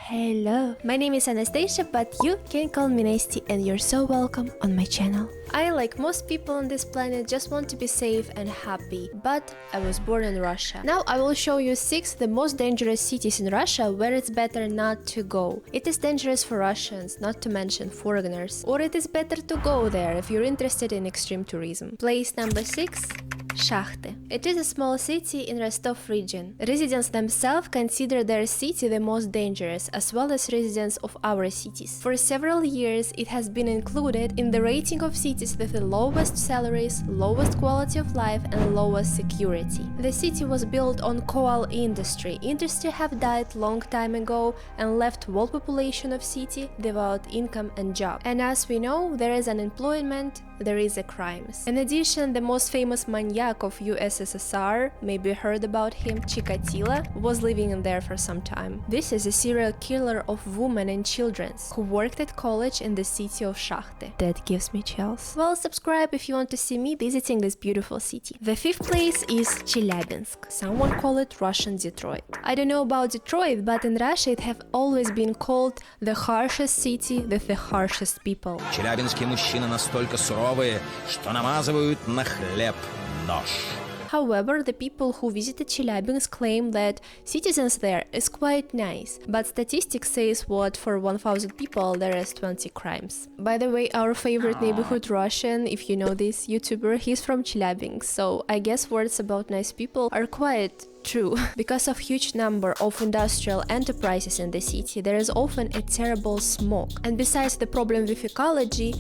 Hello, my name is Anastasia, but you can call me Nasty, and you're so welcome on my channel. I, like most people on this planet, just want to be safe and happy, but I was born in Russia. Now I will show you 6 the most dangerous cities in Russia where it's better not to go. It is dangerous for Russians, not to mention foreigners, or it is better to go there if you're interested in extreme tourism. Place number 6. Shakhty. It is a small city in Rostov region. Residents themselves consider their city the most dangerous, as well as residents of our cities. For several years, it has been included in the rating of cities with the lowest salaries, lowest quality of life, and lowest security. The city was built on coal industry. Industry have died long time ago and left whole population of city without income and job. And as we know, there is unemployment, there is a crimes. In addition, the most famous maniac of USSR, maybe heard about him, Chikatilo, was living in there for some time. This is a serial killer of women and children who worked at college in the city of Shakhty. That gives me chills. Well, subscribe if you want to see me visiting this beautiful city. The 5th place is Chelyabinsk. Someone call it Russian Detroit. I don't know about Detroit, but in Russia it have always been called the harshest city with the harshest people. Челябинские мужчины настолько суровые, что намазывают на хлеб нож. However, the people who visited Chelyabinsk claim that citizens there is quite nice, but statistics says what for 1000 people there is 20 crimes. By the way, our favorite neighborhood Russian, if you know this YouTuber, he's from Chelyabinsk, so I guess words about nice people are quite true. Because of huge number of industrial enterprises in the city, there is often a terrible smoke. And besides the problem with ecology,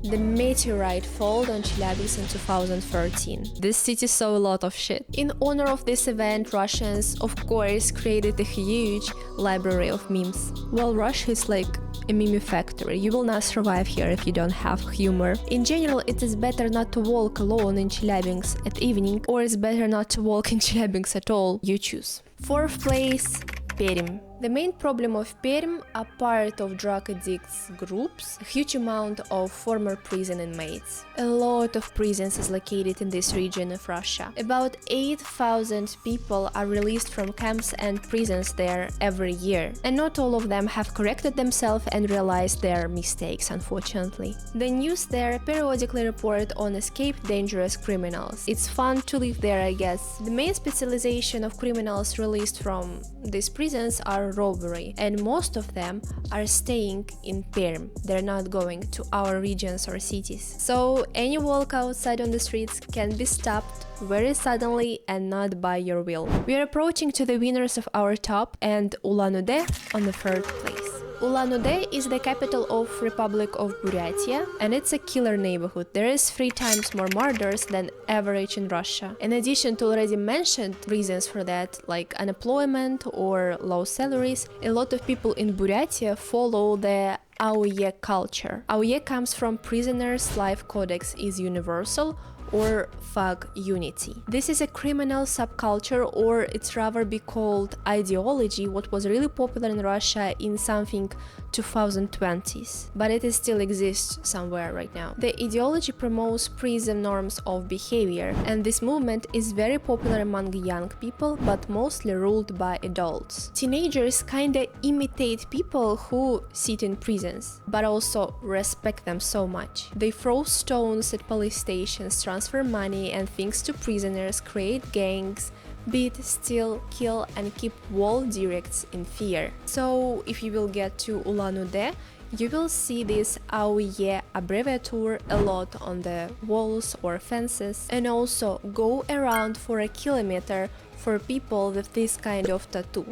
the meteorite fell on Chelyabinsk in 2013. This city saw a lot of shit. In honor of this event, Russians, of course, created a huge library of memes. Well, Russia is like a meme factory. You will not survive here if you don't have humor. In general, it is better not to walk alone in Chelyabinsk at evening, or it's better not to walk in Chelyabinsk at all. You choose. 4th place, Perm. The main problem of Perm are part of drug addicts groups, a huge amount of former prison inmates. A lot of prisons is located in this region of Russia. About 8,000 people are released from camps and prisons there every year, and not all of them have corrected themselves and realized their mistakes, unfortunately. The news there periodically report on escaped dangerous criminals. It's fun to live there, I guess. The main specialization of criminals released from these prisons are robbery, and most of them are staying in Perm. They're not going to our regions or cities. So any walk outside on the streets can be stopped very suddenly and not by your will. We are approaching to the winners of our top, and Ulan-Ude on the 3rd place. Ulan-Ude is the capital of Republic of Buryatia, and it's a killer neighborhood. There is 3 times more murders than average in Russia. In addition to already mentioned reasons for that, like unemployment or low salaries, a lot of people in Buryatia follow the AUE culture. AUE comes from Prisoners' Life Codex is Universal, or thug unity. This is a criminal subculture, or it's rather be called ideology, what was really popular in Russia in something 2020s, but it is still exists somewhere right now. The ideology promotes prison norms of behavior, and this movement is very popular among young people, but mostly ruled by adults. Teenagers kinda imitate people who sit in prisons, but also respect them so much. They throw stones at police stations, transfer money and things to prisoners, create gangs, beat, steal, kill, and keep wall directs in fear. So if you will get to Ulan-Ude, you will see this AUE abbreviature a lot on the walls or fences, and also go around for a kilometer for people with this kind of tattoo.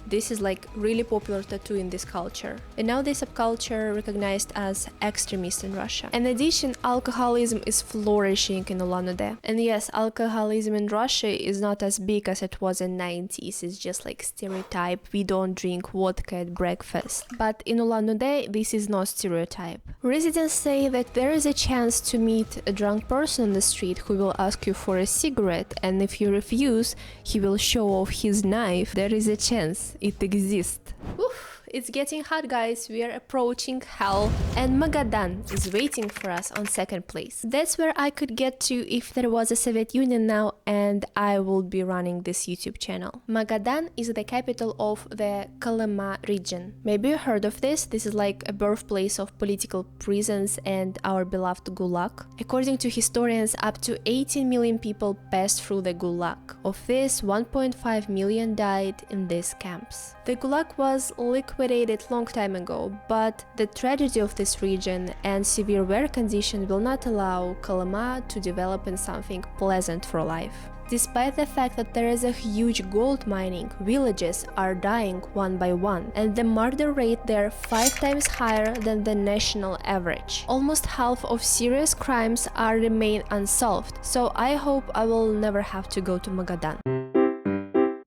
This is like really popular tattoo in this culture. And now this subculture recognized as extremist in Russia. In addition, alcoholism is flourishing in Ulan-Ude. And yes, alcoholism in Russia is not as big as it was in 90s. It's just like stereotype. We don't drink vodka at breakfast. But in Ulan-Ude, this is not stereotype. Residents say that there is a chance to meet a drunk person on the street who will ask you for a cigarette, and if you refuse, he will show off his knife. There is a chance. It exists. Oof. It's getting hot, guys. We are approaching hell, and Magadan is waiting for us on second place. That's where I could get to if there was a Soviet Union now and I would be running this YouTube channel. Magadan is the capital of the Kolyma region. Maybe you heard of this. This is like a birthplace of political prisons and our beloved Gulag. According to historians, up to 18 million people passed through the Gulag. Of this, 1.5 million died in these camps. The Gulag was liquidated long time ago, but the tragedy of this region and severe weather conditions will not allow Kolyma to develop in something pleasant for life. Despite the fact that there is a huge gold mining, villages are dying one by one, and the murder rate there 5 times higher than the national average. Almost half of serious crimes are remain unsolved, so I hope I will never have to go to Magadan.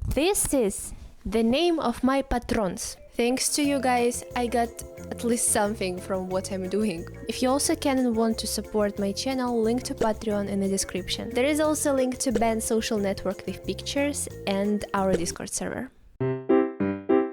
This is the name of my patrons. Thanks to you guys, I got at least something from what I'm doing. If you also can and want to support my channel, link to Patreon in the description. There is also a link to Band's social network with pictures and our Discord server.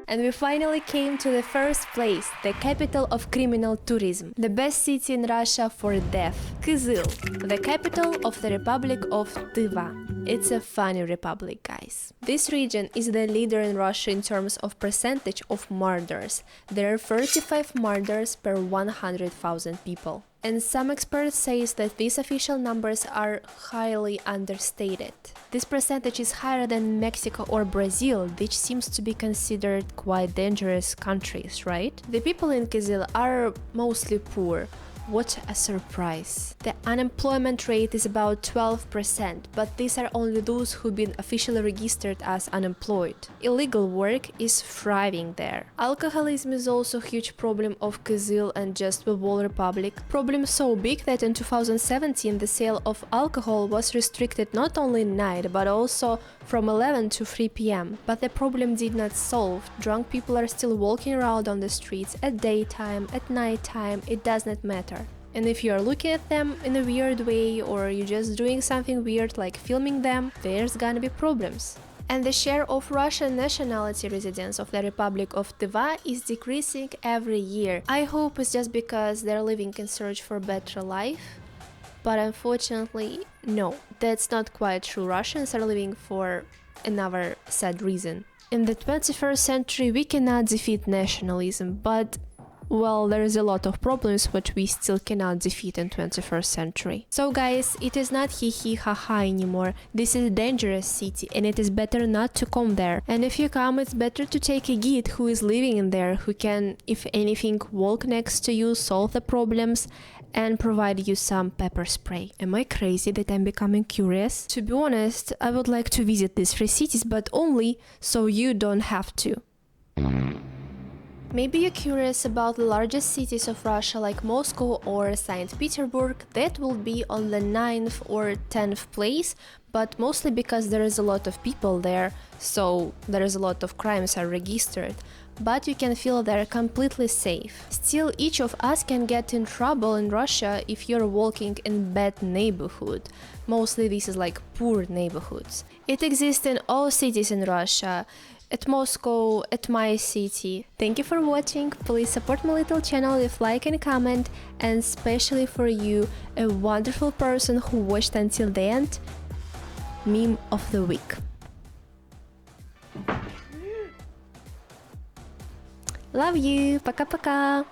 And we finally came to the first place, the capital of criminal tourism, the best city in Russia for death, Kyzyl, the capital of the Republic of Tыva. It's a funny republic, guys. This region is the leader in Russia in terms of percentage of murders. There are 35 murders per 100,000 people. And some experts say that these official numbers are highly understated. This percentage is higher than Mexico or Brazil, which seems to be considered quite dangerous countries, right? The people in Kyzyl are mostly poor. What a surprise. The unemployment rate is about 12%, but these are only those who've been officially registered as unemployed. Illegal work is thriving there. Alcoholism is also a huge problem of Kyzyl and just the whole republic. Problem so big that in 2017 the sale of alcohol was restricted not only at night, but also from 11 to 3 p.m. But the problem did not solve. Drunk people are still walking around on the streets at daytime, at nighttime, it does not matter. And if you are looking at them in a weird way or you're just doing something weird like filming them, there's gonna be problems. And the share of Russian nationality residents of the Republic of Tыva is decreasing every year. I hope it's just because they're living in search for a better life. But unfortunately, no, that's not quite true. Russians are living for another sad reason. In the 21st century, we cannot defeat nationalism, but well, there is a lot of problems which we still cannot defeat in 21st century. So guys, it is not hee ha ha anymore. This is a dangerous city and it is better not to come there. And if you come, it's better to take a guide who is living in there, who can, if anything, walk next to you, solve the problems and provide you some pepper spray. Am I crazy that I'm becoming curious? To be honest, I would like to visit these 3 cities, but only so you don't have to. Maybe you're curious about the largest cities of Russia like Moscow or St. Petersburg. That will be on the 9th or 10th place, but mostly because there is a lot of people there, so there is a lot of crimes are registered. But you can feel they're completely safe. Still, each of us can get in trouble in Russia if you're walking in bad neighborhood. Mostly this is like poor neighborhoods. It exists in all cities in Russia. At Moscow, at my city. Thank you for watching, please support my little channel with like and comment, and especially for you, a wonderful person who watched until the end, meme of the week. Love you, пока-пока!